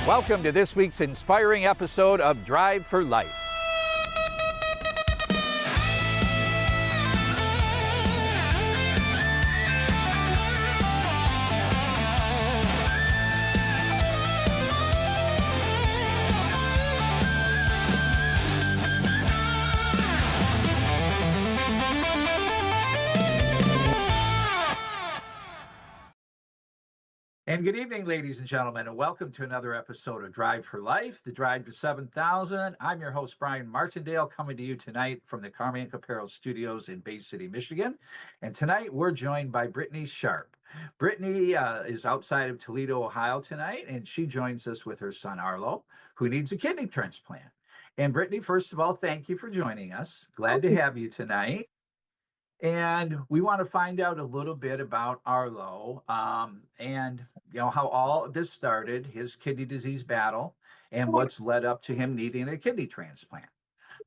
Welcome to this week's inspiring episode of Drive for Life. And good evening, ladies and gentlemen, and welcome to another episode of Drive for Life, the Drive to 7,000. I'm your host, Brian Martindale, coming to you tonight from the Carmank Apparel Studios in Bay City, Michigan. And tonight we're joined by Brittany Sharp. Brittany is outside of Toledo, Ohio tonight, and she joins us with her son, Arlo, who needs a kidney transplant. And Brittany, first of all, thank you for joining us. Glad to have you tonight. And we want to find out a little bit about Arlo, and how all of this started, his kidney disease battle, and what's led up to him needing a kidney transplant.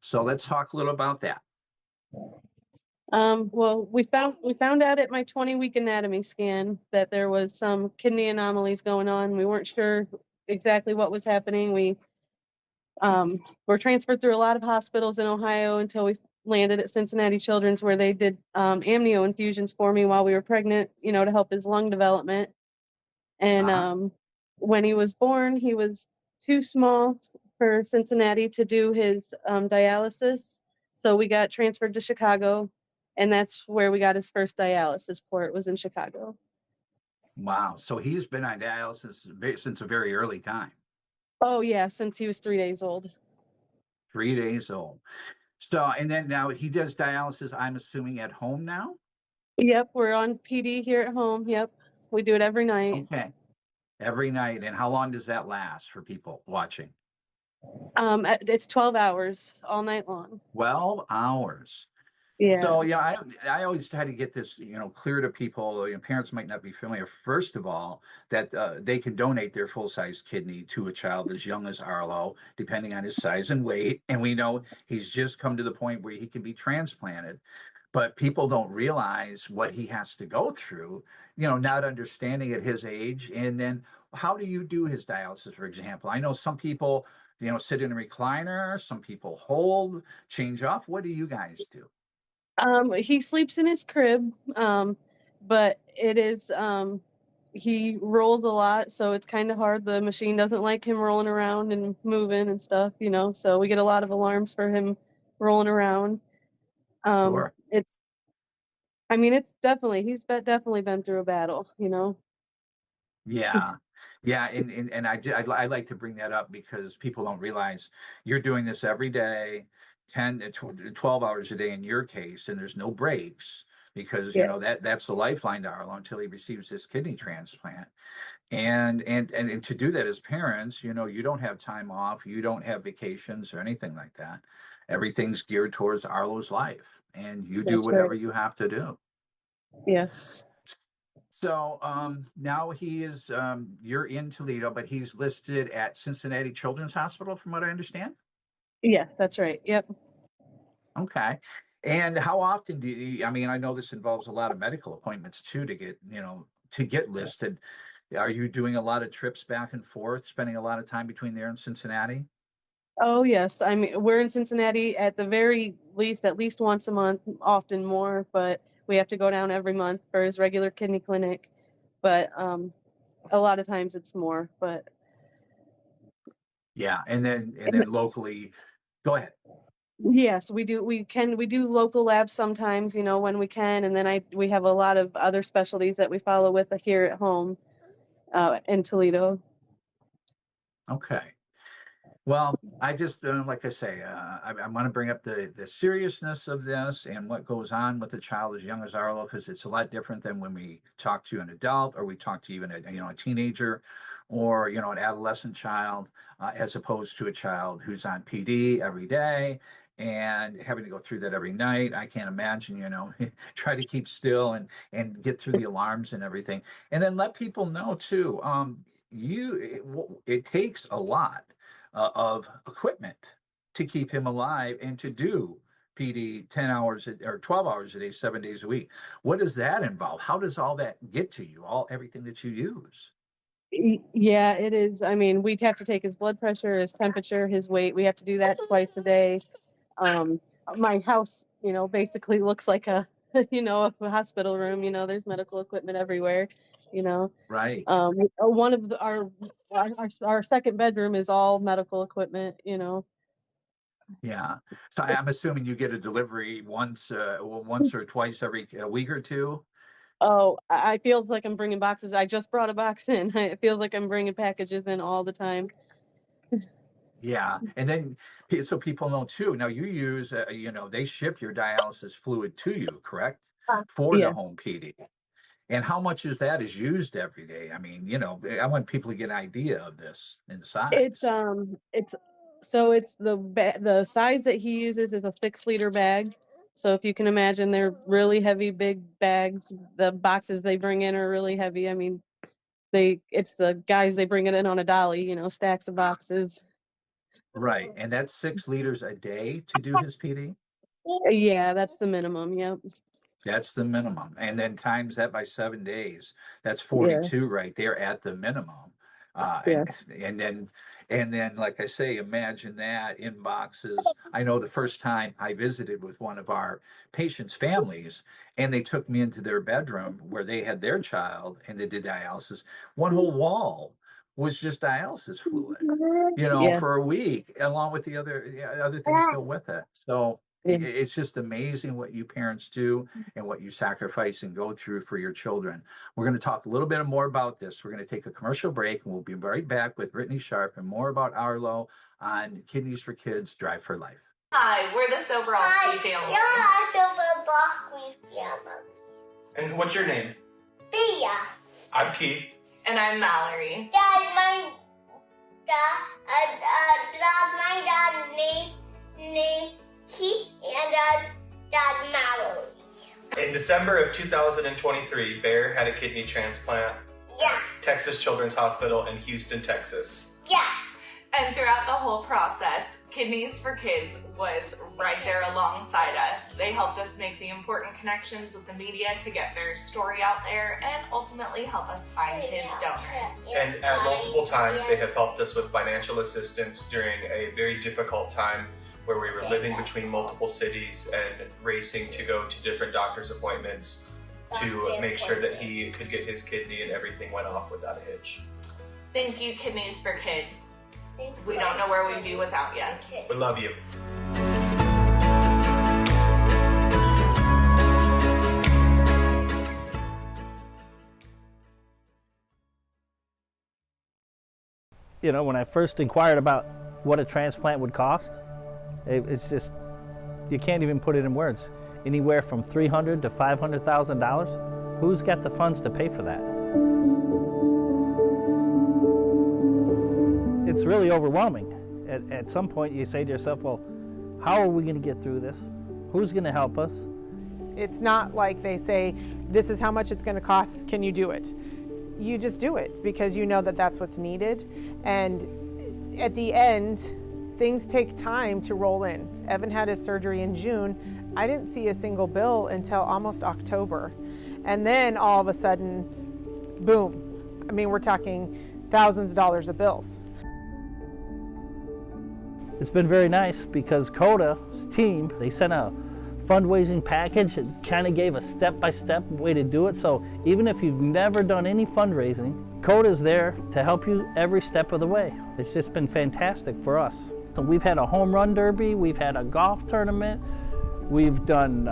So let's talk a little about that. Well, we found out at my 20-week anatomy scan that there was some kidney anomalies going on. We weren't sure exactly what was happening. We were transferred through a lot of hospitals in Ohio until we landed at Cincinnati Children's, where they did amnio infusions for me while we were pregnant, to help his lung development. And when he was born, he was too small for Cincinnati to do his dialysis. So we got transferred to Chicago, and that's where we got his first dialysis port, was in Chicago. Wow. So he's been on dialysis since a very early time. Oh, yeah, since he was 3 days old. 3 days old. So, and then now he does dialysis, I'm assuming, at home now? Yep, we're on PD here at home. Yep, we do it every night. Okay. Every night. And how long does that last for people watching? It's 12 hours all night long. 12 hours. Yeah. So, yeah, I always try to get this, clear to people. Parents might not be familiar, first of all, that they can donate their full-size kidney to a child as young as Arlo, depending on his size and weight. And we know he's just come to the point where he can be transplanted. But people don't realize what he has to go through, not understanding at his age. And then how do you do his dialysis, for example? I know some people, sit in a recliner, some people hold, change off. What do you guys do? He sleeps in his crib, but it is, he rolls a lot, so it's kind of hard. The machine doesn't like him rolling around and moving and stuff, so we get a lot of alarms for him rolling around. Sure. It's definitely, definitely been through a battle, Yeah. Yeah. And I like to bring that up because people don't realize you're doing this every day, 10 to 12 hours a day in your case, and there's no breaks because, Yeah. that's the lifeline to Arlo until he receives this kidney transplant. And to do that as parents, you don't have time off, you don't have vacations or anything like that. Everything's geared towards Arlo's life, and you do That's whatever right. you have to do. Yes. So now he is, you're in Toledo, but he's listed at Cincinnati Children's Hospital, from what I understand. Yeah, that's right. Yep. Okay. And how often do you, I know this involves a lot of medical appointments too to get listed. Are you doing a lot of trips back and forth, spending a lot of time between there and Cincinnati? Oh, yes. We're in Cincinnati at the very least, at least once a month, often more, but we have to go down every month for his regular kidney clinic. But a lot of times it's more, but Yeah. And then locally, go ahead. yes, we do. We do local labs sometimes, when we can. And then we have a lot of other specialties that we follow with here at home, in Toledo. Okay. Well, I just, like I say, I want to bring up the seriousness of this and what goes on with a child as young as Arlo, because it's a lot different than when we talk to an adult or we talk to even a teenager or, an adolescent child, as opposed to a child who's on PD every day and having to go through that every night. I can't imagine, try to keep still and get through the alarms and everything. And then let people know too, it takes a lot of equipment to keep him alive and to do PD 10 hours or 12 hours a day, 7 days a week. What does that involve? How does all that get to you? Everything that you use? Yeah, it is. I mean, we'd have to take his blood pressure, his temperature, his weight. We have to do that twice a day. Um, my house, basically looks like a, a hospital room. There's medical equipment everywhere. You know, Right. one of our second bedroom is all medical equipment. Yeah. So I'm assuming you get a delivery once or twice every a week or two. Oh, I feels like I'm bringing boxes. I just brought a box in. It feels like I'm bringing packages in all the time. Yeah. And then, so people know too. Now you use, they ship your dialysis fluid to you, correct? For the Yes. home PD. And how much is used every day? I mean, I want people to get an idea of this in It's size. um it's so it's the size that he uses is a 6-liter bag. So if you can imagine, they're really heavy, big bags. The boxes they bring in are really heavy. I mean, it's the guys, they bring it in on a dolly, stacks of boxes. Right. And that's 6 liters a day to do his PD. Yeah, that's the minimum. Yep. That's the minimum. And then times that by 7 days. That's Yeah. 42 right there at the minimum. Uh, and Yes. and then and then like I say, imagine that in boxes. I know the first time I visited with one of our patients' families, and they took me into their bedroom where they had their child and they did dialysis. One whole wall was just dialysis fluid, for a Yes. week, along with the other things go with it. So Yeah. it's just amazing what you parents do and what you sacrifice and go through for your children. We're going to talk a little bit more about this. We're going to take a commercial break, and we'll be right back with Brittany Sharp and more about Arlo on Kidneys for Kids, Drive for Life. Hi, we're the Soberall Sweet Family. And what's your name? Thea. I'm Keith. And I'm Mallory. My dad name Keith and dad Mallory. In December of 2023, Bear had a kidney transplant. Yeah. Texas Children's Hospital in Houston, Texas. Yeah. And throughout the whole process, Kidneys for Kids was right there alongside us. They helped us make the important connections with the media to get their story out there and ultimately help us find his donor. And at multiple times, they have helped us with financial assistance during a very difficult time where we were living between multiple cities and racing to go to different doctor's appointments to make sure that he could get his kidney and everything went off without a hitch. Thank you, Kidneys for Kids. We don't know where we'd be without you. We love you. When I first inquired about what a transplant would cost, it's just, you can't even put it in words. Anywhere from $300,000 to $500,000. Who's got the funds to pay for that? It's really overwhelming. At some point you say to yourself, well, how are we going to get through this? Who's going to help us? It's not like they say, this is how much it's going to cost, can you do it? You just do it because you know that that's what's needed. And at the end, things take time to roll in. Evan had his surgery in June. I didn't see a single bill until almost October. And then all of a sudden, boom. I mean, we're talking thousands of dollars of bills. It's been very nice because CODA's team, they sent a fundraising package and kind of gave a step-by-step way to do it. So even if you've never done any fundraising, CODA's there to help you every step of the way. It's just been fantastic for us. So we've had a home run derby, we've had a golf tournament, we've done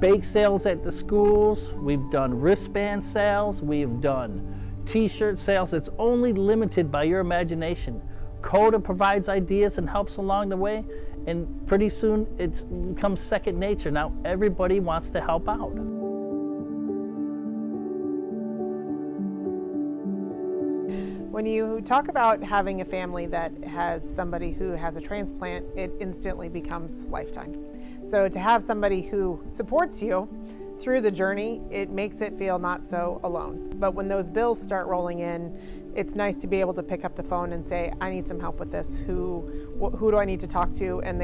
bake sales at the schools, we've done wristband sales, we've done t-shirt sales. It's only limited by your imagination. CODA provides ideas and helps along the way, and pretty soon it becomes second nature. Now everybody wants to help out. When you talk about having a family that has somebody who has a transplant, it instantly becomes lifetime. So to have somebody who supports you through the journey, it makes it feel not so alone. But when those bills start rolling in, it's nice to be able to pick up the phone and say, I need some help with this. Who do I need to talk to? And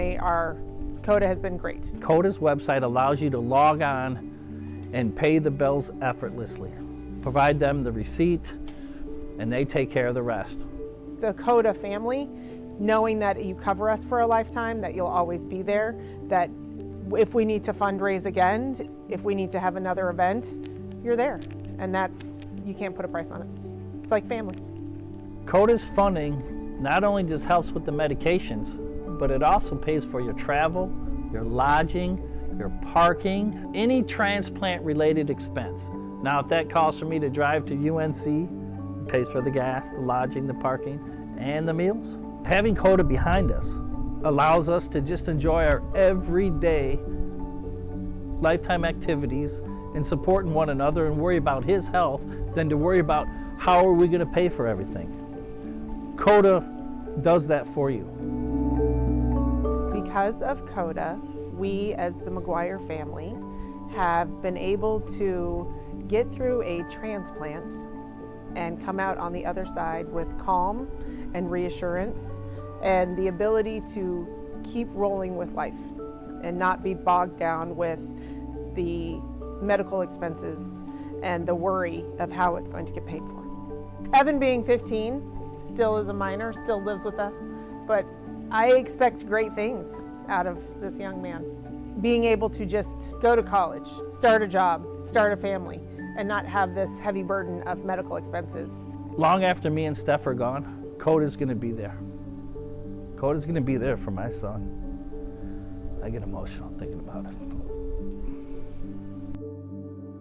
CODA has been great. CODA's website allows you to log on and pay the bills effortlessly. Provide them the receipt, and they take care of the rest. The Coda family, knowing that you cover us for a lifetime, that you'll always be there, that if we need to fundraise again, if we need to have another event, you're there. And that's, you can't put a price on it. It's like family. Coda's funding not only just helps with the medications, but it also pays for your travel, your lodging, your parking, any transplant related expense. Now, if that costs for me to drive to UNC, it pays for the gas, the lodging, the parking, and the meals. Having Coda behind us allows us to just enjoy our everyday lifetime activities and supporting one another and worry about his health than to worry about how are we going to pay for everything. Coda does that for you. Because of Coda, we as the McGuire family have been able to get through a transplant and come out on the other side with calm and reassurance and the ability to keep rolling with life and not be bogged down with the medical expenses and the worry of how it's going to get paid for. Evan, being 15, still is a minor, still lives with us, but I expect great things out of this young man. Being able to just go to college, start a job, start a family, and not have this heavy burden of medical expenses. Long after me and Steph are gone, Coda's going to be there. Coda's going to be there for my son. I get emotional thinking about it.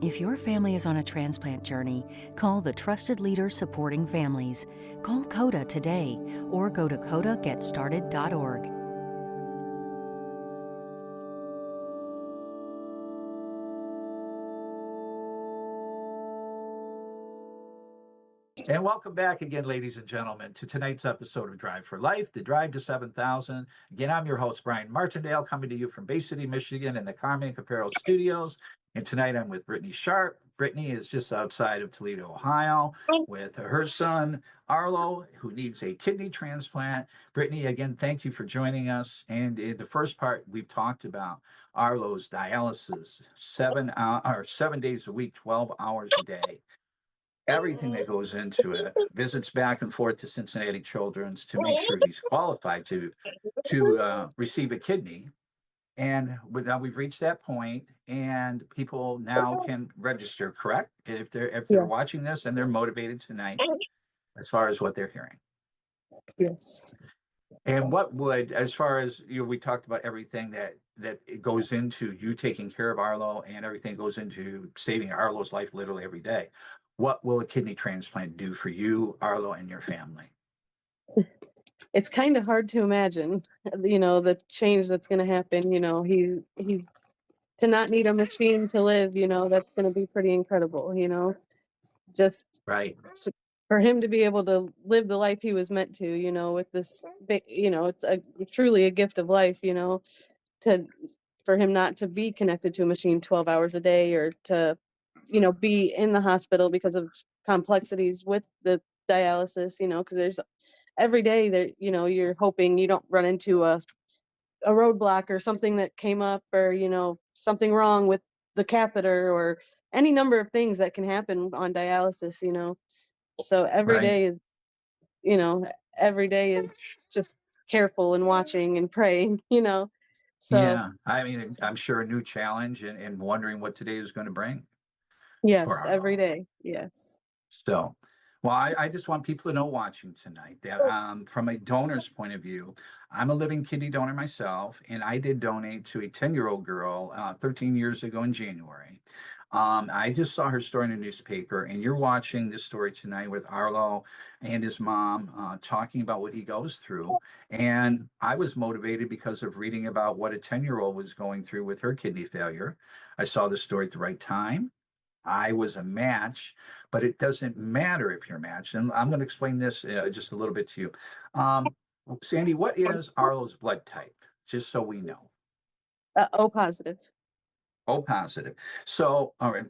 If your family is on a transplant journey, call the trusted leader supporting families. Call Coda today or go to CodaGetStarted.org. And welcome back again, ladies and gentlemen, to tonight's episode of Drive for Life, the Drive to 7,000. Again, I'm your host, Brian Martindale, coming to you from Bay City, Michigan, in the Carmen Apparel Studios. And tonight I'm with Brittany Sharp. Brittany is just outside of Toledo, Ohio, with her son, Arlo, who needs a kidney transplant. Brittany, again, thank you for joining us. And in the first part, we've talked about Arlo's dialysis, 7 days a week, 12 hours a day. Everything that goes into it, visits back and forth to Cincinnati Children's to make sure he's qualified to receive a kidney. And now we've reached that point, and people now can register, correct? If they're watching this and they're motivated tonight, as far as what they're hearing. Yes. And what would, as far as we talked about everything that it goes into you taking care of Arlo, and everything goes into saving Arlo's life literally every day. What will a kidney transplant do for you, Arlo, and your family? It's kind of hard to imagine, the change that's going to happen. He's to not need a machine to live, that's going to be pretty incredible, just Right. for him to be able to live the life he was meant to, with this, it's truly a gift of life, for him not to be connected to a machine 12 hours a day, or to be in the hospital because of complexities with the dialysis, because there's every day that, you're hoping you don't run into a roadblock or something that came up, or, something wrong with the catheter, or any number of things that can happen on dialysis, so every day is just careful and watching and praying, so Yeah, I mean, I'm sure a new challenge, and wondering what today is going to bring. yes, every day. Yes. So, well, I just want people to know watching tonight that from a donor's point of view, I'm a living kidney donor myself, and I did donate to a 10-year-old girl 13 years ago in January. I just saw her story in the newspaper, and you're watching this story tonight with Arlo and his mom talking about what he goes through. And I was motivated because of reading about what a 10-year-old was going through with her kidney failure. I saw the story at the right time. I was a match, but it doesn't matter if you're matched. And I'm going to explain this just a little bit to you. Sandy, what is Arlo's blood type? Just so we know. O positive. O positive. So, all right,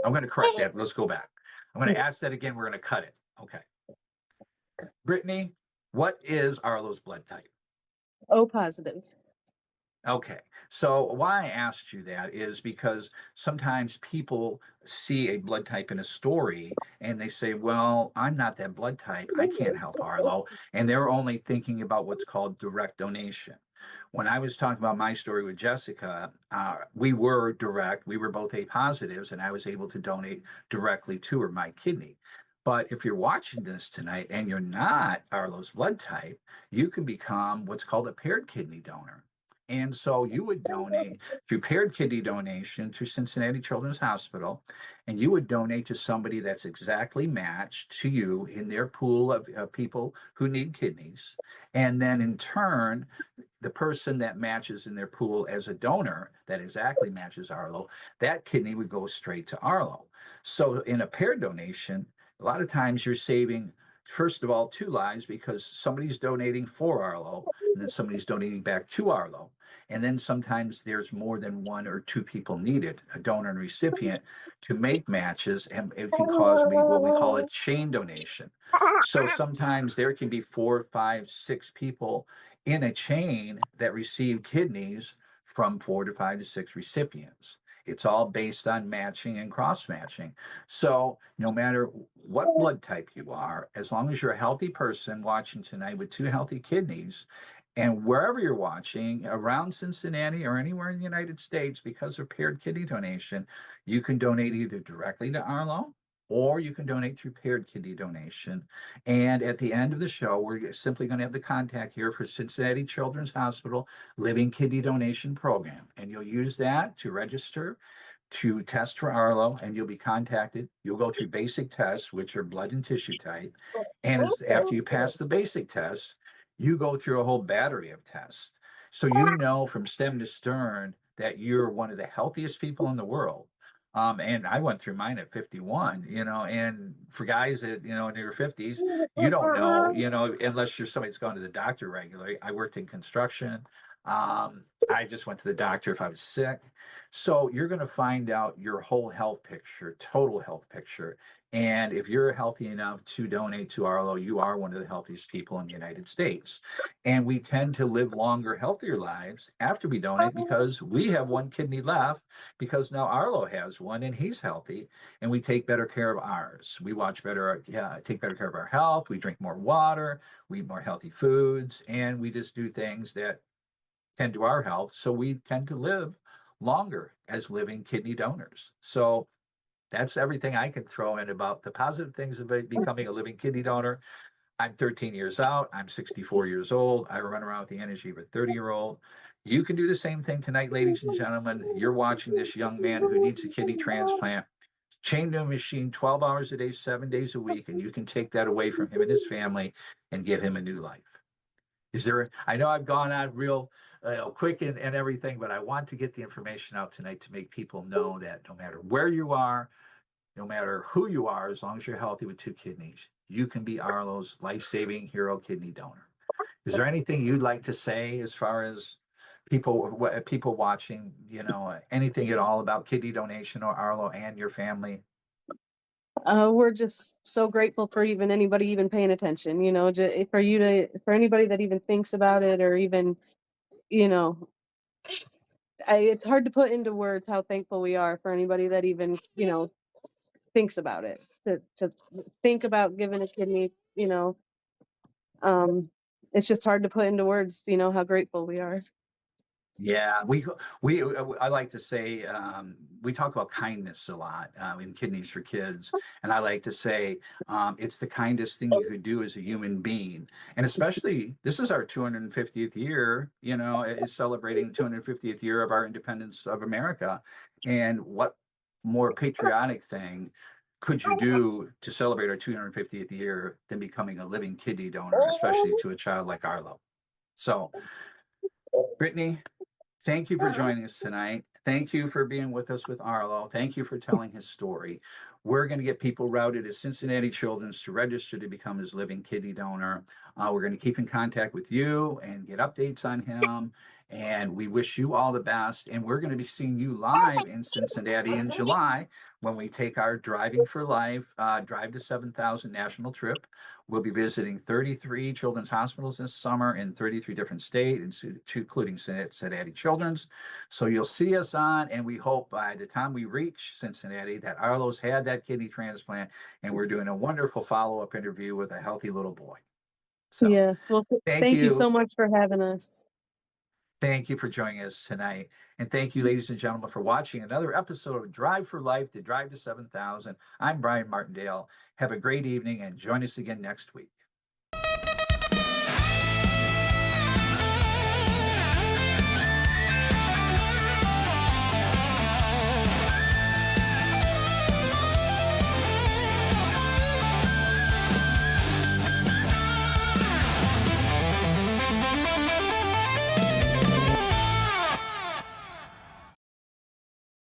I'm going to correct that. Let's go back. I'm going to ask that again. We're going to cut it. Okay. Brittany, what is Arlo's blood type? O positive. Okay. So why I asked you that is because sometimes people see a blood type in a story and they say, well, I'm not that blood type. I can't help Arlo. And they're only thinking about what's called direct donation. When I was talking about my story with Jessica, we were direct. We were both A positives, and I was able to donate directly to her my kidney. But if you're watching this tonight and you're not Arlo's blood type, you can become what's called a paired kidney donor. And so you would donate through paired kidney donation through Cincinnati Children's Hospital, and you would donate to somebody that's exactly matched to you in their pool of people who need kidneys. And then in turn, the person that matches in their pool as a donor that exactly matches Arlo, that kidney would go straight to Arlo. So in a paired donation, a lot of times you're saving, first of all, two lives because somebody's donating for Arlo and then somebody's donating back to Arlo. And then sometimes there's more than one or two people needed, a donor and recipient, to make matches, and it can cause what we call a chain donation. So sometimes there can be 4, 5, 6 people in a chain that receive kidneys from 4 to 5 to 6 recipients. It's all based on matching and cross matching. So no matter what blood type you are, as long as you're a healthy person watching tonight with 2 healthy kidneys, and wherever you're watching around Cincinnati or anywhere in the United States, because of paired kidney donation, you can donate either directly to Arlo or you can donate through paired kidney donation. And at the end of the show, we're simply going to have the contact here for Cincinnati Children's Hospital Living Kidney Donation Program. And you'll use that to register to test for Arlo, and you'll be contacted. You'll go through basic tests, which are blood and tissue type. And after you pass the basic tests, you go through a whole battery of tests. So you know from stem to stern that you're one of the healthiest people in the world. And I went through mine at 51, and for guys that, in their 50s, you don't know, unless you're somebody that's gone to the doctor regularly. I worked in construction. I just went to the doctor if I was sick. So you're going to find out your whole health picture, total health picture. And if you're healthy enough to donate to Arlo, you are one of the healthiest people in the United States. And we tend to live longer, healthier lives after we donate because we have one kidney left because now Arlo has one and he's healthy, and we take better care of ours. We take better care of our health. We drink more water, we eat more healthy foods, and we just do things that tend to our health. So we tend to live longer as living kidney donors. So that's everything I can throw in about the positive things of becoming a living kidney donor. I'm 13 years out. I'm 64 years old. I run around with the energy of a 30-year-old. You can do the same thing tonight, ladies and gentlemen. You're watching this young man who needs a kidney transplant, chained to a machine 12 hours a day, 7 days a week, and you can take that away from him and his family and give him a new life. I know I've gone on real quick and everything, but I want to get the information out tonight to make people know that no matter where you are, no matter who you are, as long as you're healthy with 2 kidneys, you can be Arlo's life-saving hero kidney donor. Is there anything you'd like to say as far as people watching, anything at all about kidney donation or Arlo and your family? We're just so grateful for anybody even paying attention, for anybody that even thinks about it, or even, it's hard to put into words how thankful we are for anybody that even, thinks about it, to think about giving a kidney, it's just hard to put into words, how grateful we are. Yeah, I like to say we talk about kindness a lot in Kidneys for Kids, and I like to say it's the kindest thing you could do as a human being, and especially this is our 250th year. It's celebrating 250th year of our independence of America, and what more patriotic thing could you do to celebrate our 250th year than becoming a living kidney donor, especially to a child like Arlo? So, Brittany, thank you for joining us tonight. Thank you for being with us with Arlo. Thank you for telling his story. We're going to get people routed to Cincinnati Children's to register to become his living kidney donor. We're going to keep in contact with you and get updates on him. And we wish you all the best. And we're going to be seeing you live in Cincinnati in July when we take our Driving for Life Drive to 7,000 national trip. We'll be visiting 33 children's hospitals this summer in 33 different states, including Cincinnati Children's. So you'll see us on, and we hope by the time we reach Cincinnati that Arlo's had that kidney transplant, and we're doing a wonderful follow-up interview with a healthy little boy. So Yes. Well, thank thank you so you. much for having us. Thank you for joining us tonight. And thank you, ladies and gentlemen, for watching another episode of Drive for Life, the Drive to 7,000. I'm Brian Martindale. Have a great evening and join us again next week.